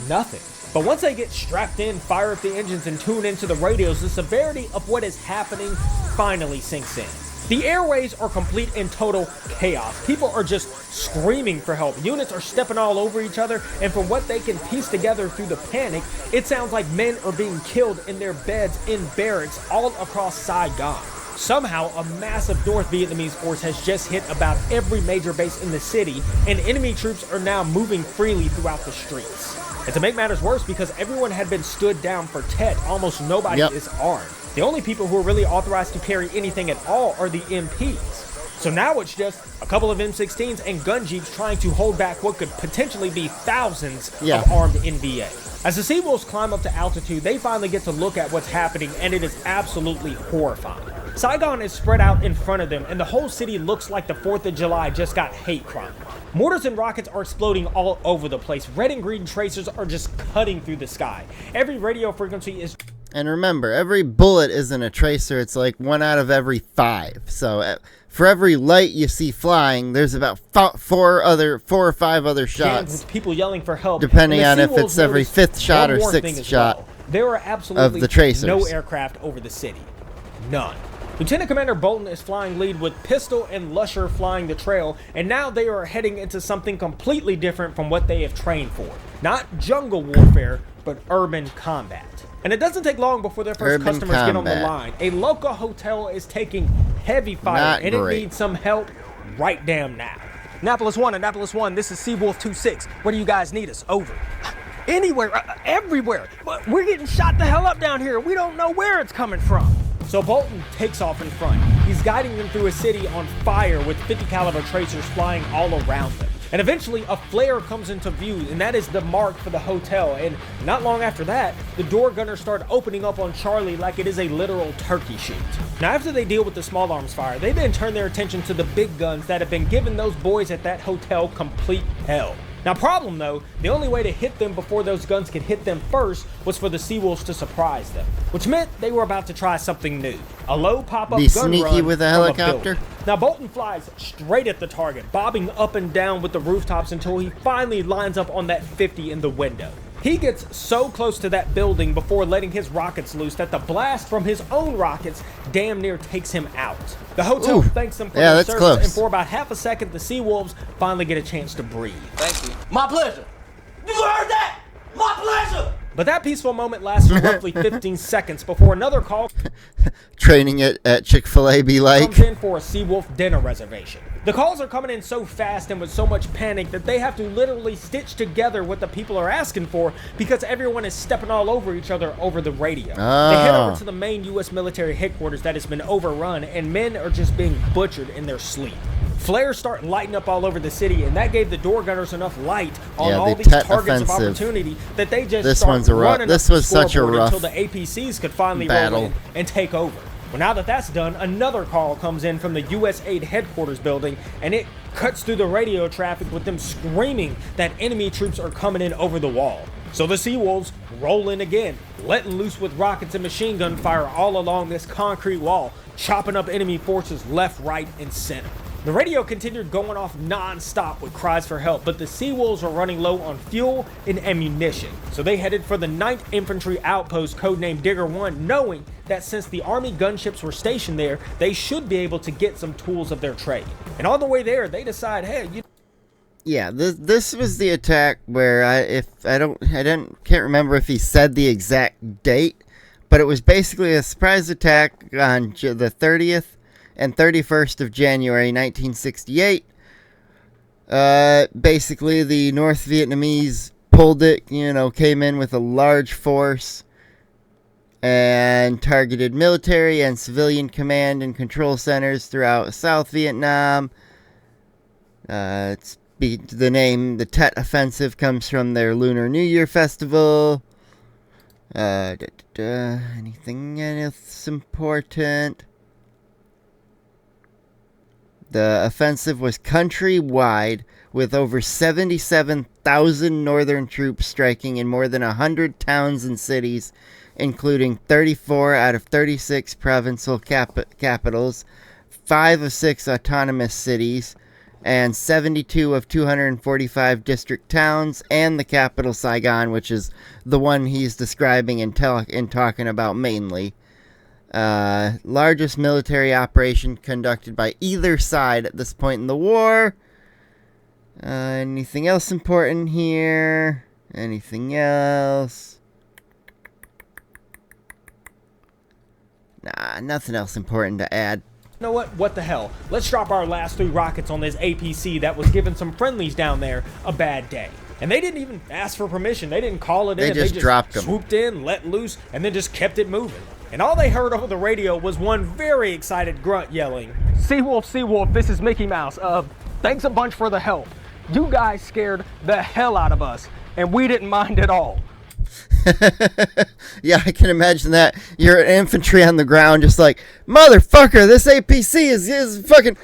nothing. But once they get strapped in, fire up the engines, and tune into the radios, the severity of what is happening finally sinks in. The airways are complete and total chaos. People are just screaming for help. Units are stepping all over each other, and from what they can piece together through the panic, it sounds like men are being killed in their beds in barracks all across Saigon. Somehow, a massive North Vietnamese force has just hit about every major base in the city, and enemy troops are now moving freely throughout the streets. And to make matters worse, because everyone had been stood down for Tet, almost nobody is armed. The only people who are really authorized to carry anything at all are the MPs. So now it's just a couple of M16s and gun jeeps trying to hold back what could potentially be thousands of armed NVA. As the Seawolves climb up to altitude, they finally get to look at what's happening, and it is absolutely horrifying. Saigon is spread out in front of them, and the whole city looks like the 4th of July just got hate crime. Mortars and rockets are exploding all over the place. Red and green tracers are just cutting through the sky. Every radio frequency is... And remember, every bullet isn't a tracer. It's like 1 out of every 5. So for every light you see flying, there's about 4 or 5 other shots. With people yelling for help. Depending on if it's every 5th shot or 6th shot there are absolutely of the tracers. No aircraft over the city. None. Lieutenant Commander Bolton is flying lead with Pistol and Lusher flying the trail, and now they are heading into something completely different from what they have trained for. Not jungle warfare, but urban combat. And it doesn't take long before their first customers get on the line. A local hotel is taking heavy fire, and it needs some help right damn now. Annapolis 1, this is Seawolf 2-6. Where do you guys need us? Over. Anywhere, everywhere. We're getting shot the hell up down here. We don't know where it's coming from. So Bolton takes off in front. He's guiding them through a city on fire with 50 caliber tracers flying all around them. And eventually a flare comes into view, and that is the mark for the hotel. And not long after that, the door gunners start opening up on Charlie like it is a literal turkey shoot. Now after they deal with the small arms fire, they then turn their attention to the big guns that have been giving those boys at that hotel complete hell. Now, problem though, the only way to hit them before those guns could hit them first was for the Seawolves to surprise them, which meant they were about to try something new. A low pop-up gun sneaky run with a from helicopter. building. Now, Bolton flies straight at the target, bobbing up and down with the rooftops until he finally lines up on that 50 in the window. He gets so close to that building before letting his rockets loose that the blast from his own rockets damn near takes him out. The hotel thanks them for their service, and for about half a second, the Seawolves finally get a chance to breathe. Thank you. My pleasure. You heard that? My pleasure. But that peaceful moment lasts for roughly 15 seconds before another call Training it at Chick-fil-A be like. comes in for a Seawolf dinner reservation. The calls are coming in so fast and with so much panic that they have to literally stitch together what the people are asking for because everyone is stepping all over each other over the radio. They head over to the main U.S. military headquarters that has been overrun, and men are just being butchered in their sleep. Flares start lighting up all over the city, and that gave the door gunners enough light on all these targets of opportunity that they just start running up the scoreboard until the APCs could finally roll in and take over. Well, now that that's done, another call comes in from the U.S. Aid headquarters building, and it cuts through the radio traffic with them screaming that enemy troops are coming in over the wall. So the Seawolves roll in again, letting loose with rockets and machine gun fire all along this concrete wall, chopping up enemy forces left, right, and center. The radio continued going off non-stop with cries for help, but the Seawolves were running low on fuel and ammunition. So they headed for the 9th Infantry Outpost, codenamed Digger 1, knowing that since the Army gunships were stationed there, they should be able to get some tools of their trade. And on the way there, they decide, hey, Yeah, this was the attack where can't remember if he said the exact date, but it was basically a surprise attack on the 30th and 31st of January 1968. Basically, the North Vietnamese pulled it, came in with a large force and targeted military and civilian command and control centers throughout South Vietnam. The Tet Offensive comes from their Lunar New Year festival. Anything else important? The offensive was countrywide, with over 77,000 northern troops striking in more than 100 towns and cities, including 34 out of 36 provincial capitals, 5 of 6 autonomous cities, and 72 of 245 district towns, and the capital Saigon, which is the one he's describing and talking about mainly. Largest military operation conducted by either side at this point in the war. Anything else important here? Anything else? Nah, nothing else important to add. You know what? What the hell? Let's drop our last 3 rockets on this APC that was giving some friendlies down there a bad day. And they didn't even ask for permission. They didn't call it in. They just dropped them. Swooped in, let loose, and then just kept it moving. And all they heard over the radio was one very excited grunt yelling, Seawolf, Seawolf, this is Mickey Mouse. Thanks a bunch for the help. You guys scared the hell out of us, and we didn't mind at all. Yeah, I can imagine that. You're an infantry on the ground, just like, motherfucker, this APC is fucking...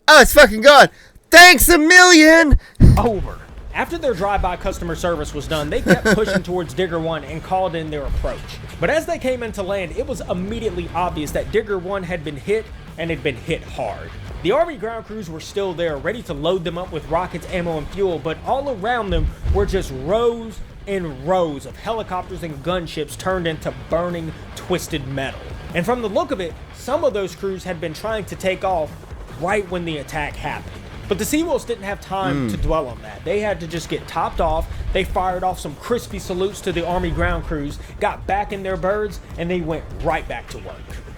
Oh, it's fucking gone. Thanks a million! Over. After their drive-by customer service was done, they kept pushing towards Digger 1 and called in their approach. But as they came into land, it was immediately obvious that Digger 1 had been hit, and had been hit hard. The Army ground crews were still there, ready to load them up with rockets, ammo, and fuel, but all around them were just rows and rows of helicopters and gunships turned into burning, twisted metal. And from the look of it, some of those crews had been trying to take off right when the attack happened. But the Seawolves didn't have time to dwell on that. They had to just get topped off. They fired off some crispy salutes to the Army ground crews, got back in their birds, and they went right back to work.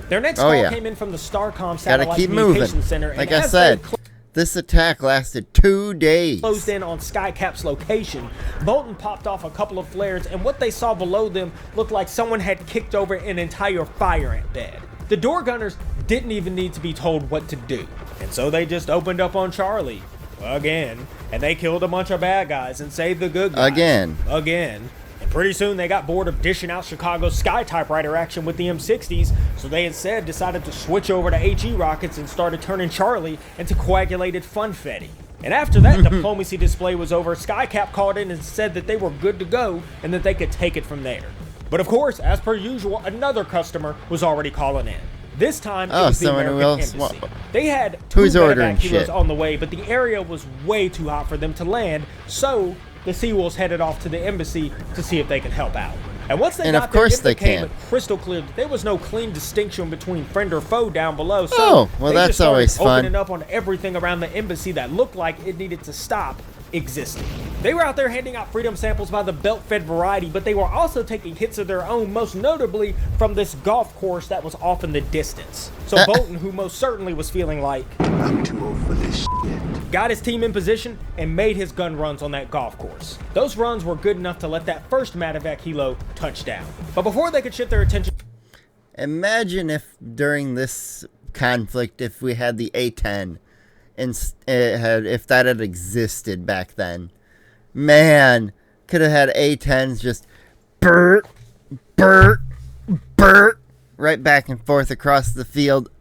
Their next call came in from the Starcom Satellite Communications Center. Like I said, this attack lasted 2 days. Closed in on Skycap's location. Bolton popped off a couple of flares, and what they saw below them looked like someone had kicked over an entire fire ant bed. The door gunners didn't even need to be told what to do, and so they just opened up on Charlie again, and they killed a bunch of bad guys and saved the good guys again. And pretty soon they got bored of dishing out Chicago's Sky typewriter action with the M60s, so they instead decided to switch over to HE rockets and started turning Charlie into coagulated funfetti. And after that diplomacy display was over, Skycap called in and said that they were good to go and that they could take it from there. But of course, as per usual, another customer was already calling in. This time, it was the American Embassy. They had two medevac helos on the way, but the area was way too hot for them to land, so the Seawolves headed off to the embassy to see if they could help out. And once they got there, it became crystal clear that there was no clean distinction between friend or foe down below. So well, that's always fun. Opening up on everything around the embassy that looked like it needed to stop existing. They were out there handing out freedom samples by the belt-fed variety, but they were also taking hits of their own, most notably from this golf course that was off in the distance. So Bolton, who most certainly was feeling like, I'm too old for this shit, got his team in position and made his gun runs on that golf course. Those runs were good enough to let that first medevac helo touch down. But before they could shift their attention... Imagine if during this conflict, if we had the A-10, and if that had existed back then. Man, could have had A-10s just burt, burt, burt, right back and forth across the field,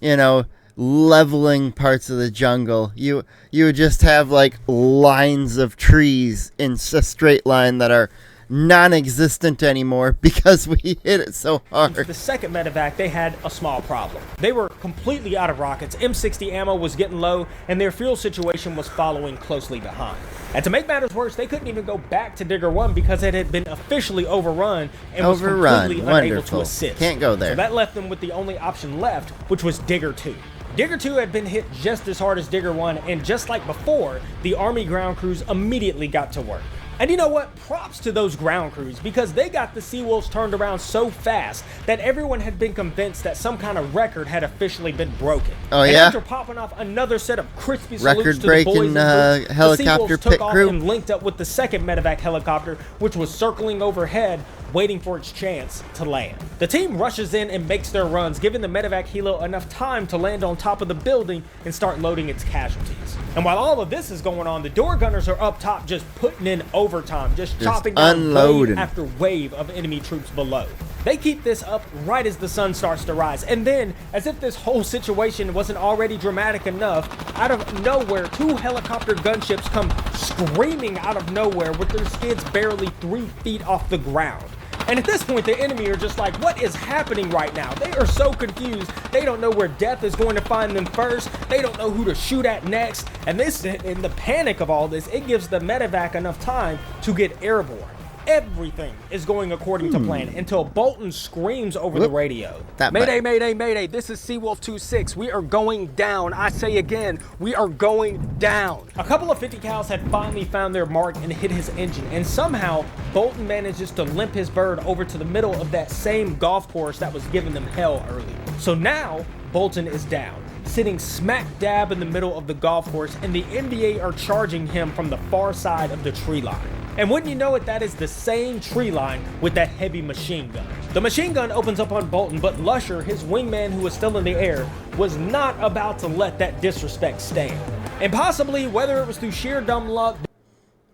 you know, leveling parts of the jungle. You would just have like lines of trees in a straight line that are non-existent anymore because we hit it so hard. The second medevac, they had a small problem. They were completely out of rockets, M60 ammo was getting low, and their fuel situation was following closely behind. And to make matters worse, they couldn't even go back to Digger 1 because it had been officially overrun and was completely unable to assist. Can't go there. So that left them with the only option left, which was Digger 2. Digger 2 had been hit just as hard as Digger 1, and just like before, the Army ground crews immediately got to work. And you know what? Props to those ground crews, because they got the Seawolves turned around so fast that everyone had been convinced that some kind of record had officially been broken. Oh, and yeah? after popping off another set of crispy salutes to the boys record-breaking helicopter the Seawolves took pit off crew and linked up with the second medevac helicopter, which was circling overhead, waiting for its chance to land. The team rushes in and makes their runs, giving the medevac helo enough time to land on top of the building and start loading its casualties. And while all of this is going on, the door gunners are up top just putting in overtime, just chopping down wave after wave of enemy troops below. They keep this up right as the sun starts to rise, and then, as if this whole situation wasn't already dramatic enough, out of nowhere, two helicopter gunships come screaming out of nowhere with their skids barely 3 feet off the ground. And at this point, the enemy are just like, what is happening right now? They are so confused. They don't know where death is going to find them first. They don't know who to shoot at next. And this, in the panic of all this, it gives the medevac enough time to get airborne. Everything is going according to plan until Bolton screams over the radio. Mayday, mayday, mayday. This is Seawolf 2-6. We are going down. I say again, we are going down. A couple of 50 cals had finally found their mark and hit his engine. And somehow, Bolton manages to limp his bird over to the middle of that same golf course that was giving them hell earlier. So now, Bolton is down, sitting smack dab in the middle of the golf course, and the NBA are charging him from the far side of the tree line. And wouldn't you know it, that is the same tree line with that heavy machine gun. The machine gun opens up on Bolton, but Lusher, his wingman who was still in the air, was not about to let that disrespect stand. And possibly, whether it was through sheer dumb luck...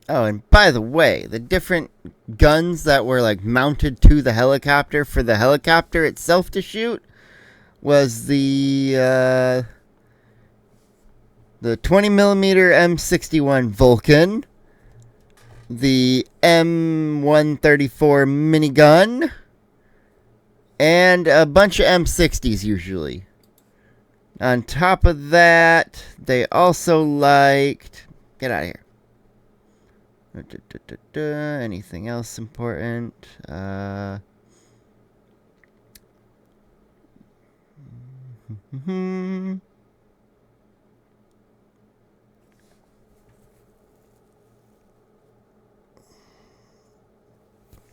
Oh, and by the way, the different guns that were like mounted to the helicopter for the helicopter itself to shoot was the 20mm M61 Vulcan, the M134 minigun, and a bunch of M60s usually. On top of that, they also liked... Get out of here. Anything else important?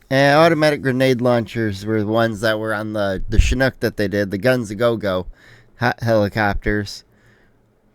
And automatic grenade launchers were the ones that were on the Chinook that they did, the Guns A Go-Go helicopters.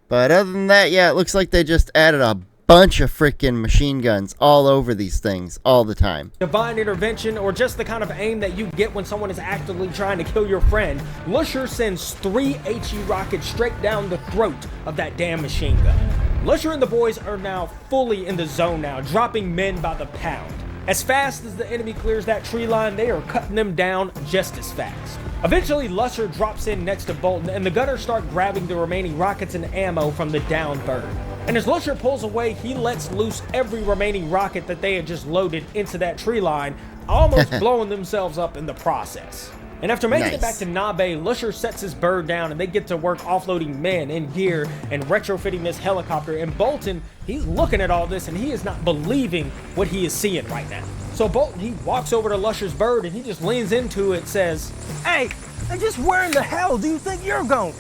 But other than that, yeah, it looks like they just added a bunch of freaking machine guns all over these things all the time. Divine intervention, or just the kind of aim that you get when someone is actively trying to kill your friend, Lusher sends 3 HE rockets straight down the throat of that damn machine gun. Lusher and the boys are now fully in the zone now, dropping men by the pound. As fast as the enemy clears that tree line, they are cutting them down just as fast. Eventually, Lusher drops in next to Bolton, and the gunners start grabbing the remaining rockets and ammo from the downed bird. And as Lusher pulls away, he lets loose every remaining rocket that they had just loaded into that tree line, almost blowing themselves up in the process. And after making it back to Nabe, Lusher sets his bird down and they get to work offloading men and gear and retrofitting this helicopter. And Bolton, he's looking at all this and he is not believing what he is seeing right now. So Bolton, he walks over to Lusher's bird and he just leans into it, says, "Hey, just where in the hell do you think you're going?"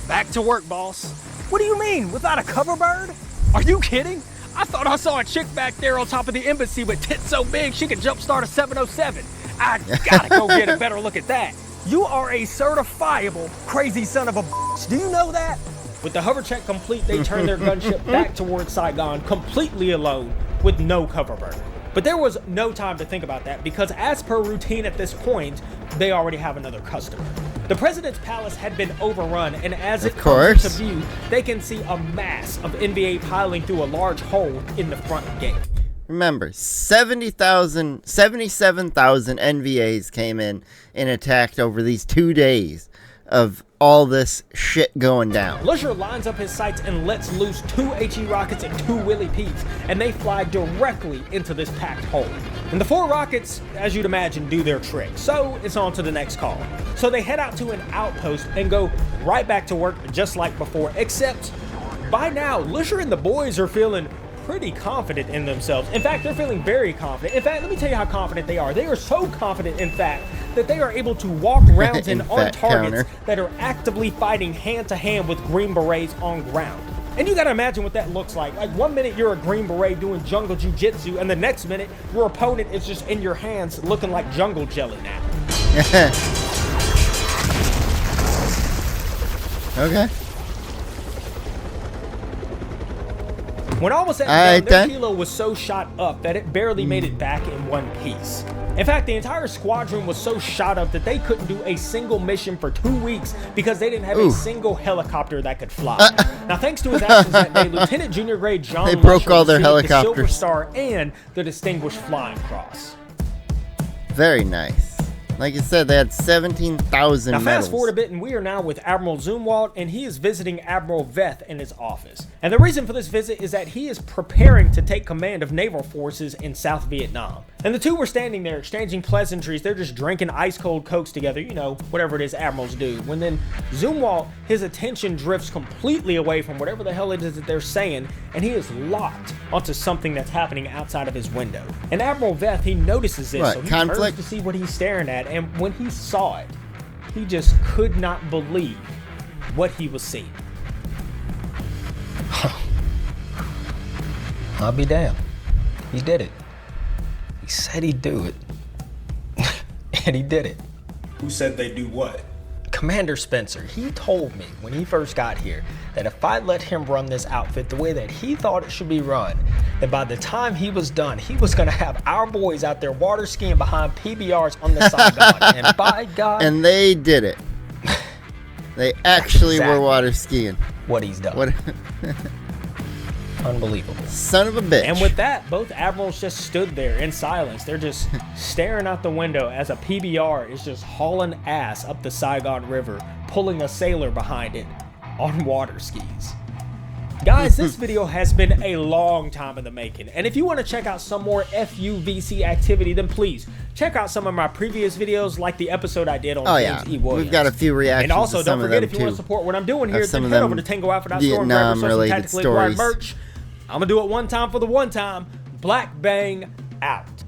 "Back to work, boss." "What do you mean, without a cover bird?" "Are you kidding? I thought I saw a chick back there on top of the embassy with tits so big she could jumpstart a 707. I gotta go get a better look at that." "You are a certifiable crazy son of a bitch. Do you know that?" With the hover check complete, they turn their gunship back towards Saigon, completely alone, with no cover bird. But there was no time to think about that, because as per routine at this point, they already have another customer. The president's palace had been overrun, and as it comes into view, they can see a mass of NVA piling through a large hole in the front gate. Remember, 77,000 NVAs came in and attacked over these 2 days of all this shit going down. Lusher lines up his sights and lets loose 2 HE rockets and 2 Willie Petes, and they fly directly into this packed hole. And the 4 rockets, as you'd imagine, do their trick. So it's on to the next call. So they head out to an outpost and go right back to work just like before, except by now, Lusher and the boys are feeling pretty confident in themselves. In fact, they're feeling very confident. In fact, let me tell you how confident they are. They are so confident, in fact, that they are able to walk rounds in on targets that are actively fighting hand-to-hand with Green Berets on ground. And you gotta imagine what that looks like. Like, 1 minute you're a Green Beret doing jungle jiu-jitsu, and the next minute your opponent is just in your hands looking like jungle jelly now. Okay. When all was said and done, their kilo was so shot up that it barely made it back in one piece. In fact, the entire squadron was so shot up that they couldn't do a single mission for 2 weeks because they didn't have a single helicopter that could fly. Now, thanks to his actions that day, Lieutenant Junior Grade John They broke all their received the Silver helicopters. Star and the Distinguished Flying Cross. Very nice. Like I said, they had 17,000 Now, medals. fast forward a bit, and we are now with Admiral Zumwalt, and he is visiting Admiral Veth in his office. And the reason for this visit is that he is preparing to take command of naval forces in South Vietnam. And the two were standing there exchanging pleasantries. They're just drinking ice-cold Cokes together, you know, whatever it is admirals do. When then Zumwalt, his attention drifts completely away from whatever the hell it is that they're saying, and he is locked onto something that's happening outside of his window. And Admiral Veth, he notices this, so he turns to see what he's staring at. And when he saw it, he just could not believe what he was seeing. I'll be damned. He did it. He said he'd do it. And he did it. Who said they do what? Commander Spencer, he told me when he first got here that if I let him run this outfit the way that he thought it should be run, that by the time he was done, he was going to have our boys out there water skiing behind PBRs on the Saigon. And by God... And they did it. They actually were water skiing. What he's done. Unbelievable. Son of a bitch. And with that, both admirals just stood there in silence. They're just staring out the window as a PBR is just hauling ass up the Saigon River, pulling a sailor behind it on water skis. Guys, this video has been a long time in the making, and if you want to check out some more FUVC activity, then please check out some of my previous videos, like the episode I did on James E. Williams. We've got a few reactions. And also, to some don't forget, of them if you want to support what I'm doing here, then head over to TangoOutfit.store and grab yourself some tactically acquired merch. I'm gonna do it one time for the one time. Black Bang out.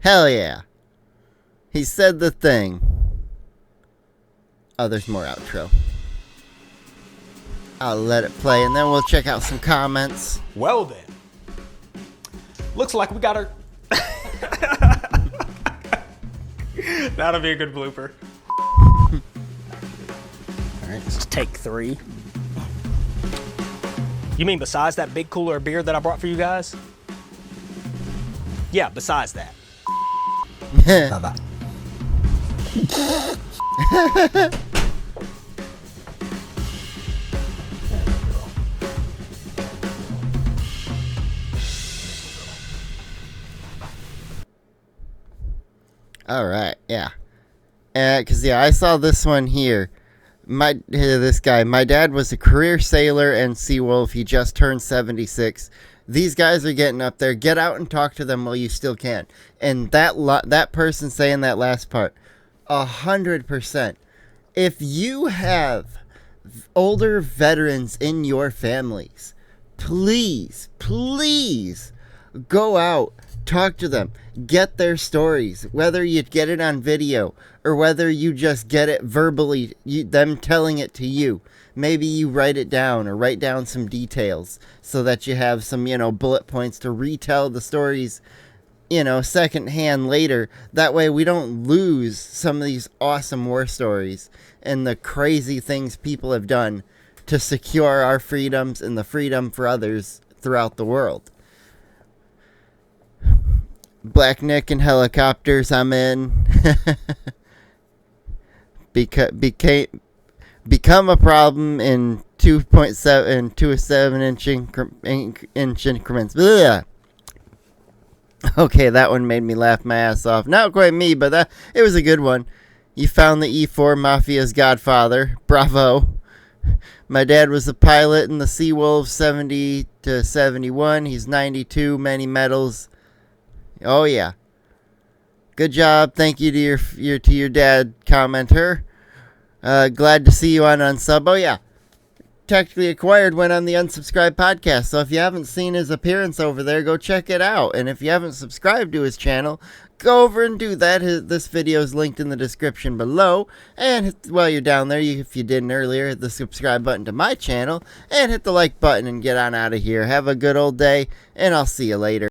Hell yeah. He said the thing. Oh, there's more outro. I'll let it play, and then we'll check out some comments. Well then. Looks like we got our... That'll be a good blooper. Alright, this is take 3. You mean besides that big cooler of beer that I brought for you guys? Yeah, besides that. Bye-bye. All right, yeah. Because, yeah, I saw this one here This guy, my dad was a career sailor and Seawolf. He just turned 76. These guys are getting up there. Get out and talk to them while you still can. And that person saying that last part, 100%. If you have older veterans in your families, please go out, talk to them, get their stories, whether you get it on video or whether you just get it verbally, them telling it to you. Maybe you write it down or write down some details so that you have some, bullet points to retell the stories, secondhand later. That way we don't lose some of these awesome war stories and the crazy things people have done to secure our freedoms and the freedom for others throughout the world. Black Nick and helicopters, I'm in. Become a problem in 2.7 and 2.7 inch increments. Blah. Okay, that one made me laugh my ass off. Not quite me, but it was a good one. You found the E4 Mafia's godfather. Bravo. My dad was a pilot in the Seawolf 70 to 71. He's 92, many medals. Oh yeah. Good job. Thank you to your dad commenter. Glad to see you on Unsub. Oh yeah. Technically Acquired went on the Unsubscribed podcast, so if you haven't seen his appearance over there, go check it out. And if you haven't subscribed to his channel, go over and do that. This video is linked in the description below. And while you're down there, if you didn't earlier, hit the subscribe button to my channel and hit the like button and get on out of here. Have a good old day, and I'll see you later.